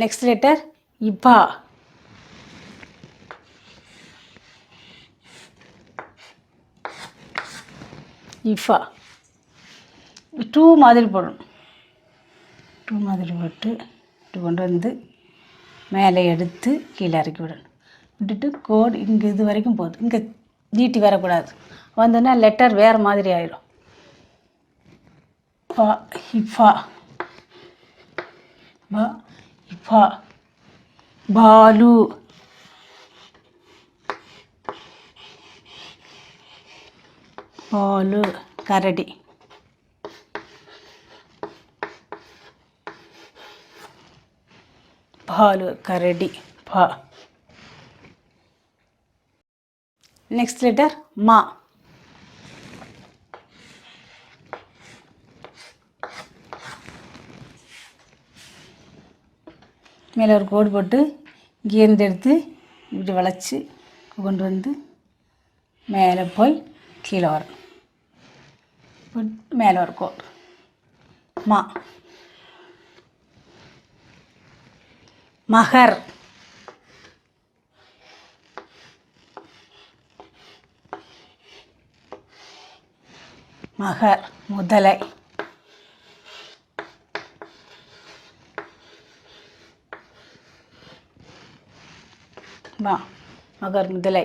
Next letter ipa. Ifa. 2 மாதிரி போடணும். 2 மாதிரி போட்டு இது கொண்டு வந்து மேலே எடுத்து கீழே இறக்கி விடணும். விட்டுட்டு கோடு இங்கே இது வரைக்கும் போகுது. இங்கே நீட்டி வரக்கூடாது. வந்தோன்னா லெட்டர் வேறு மாதிரி ஆயிடும். பா இஃபா பா இஃபா பாலு பாலு கரடி பாலு கரடி பா. Next letter ma. மேலே ஒரு கோடு போட்டு இங்கேருந்து எடுத்து இப்படி வளைச்சி கொண்டு வந்து மேலே போய் கீழே வரணும். மேலே ஒரு கோடு மா. மகர் மகர் முதலை வா மகர் முதலை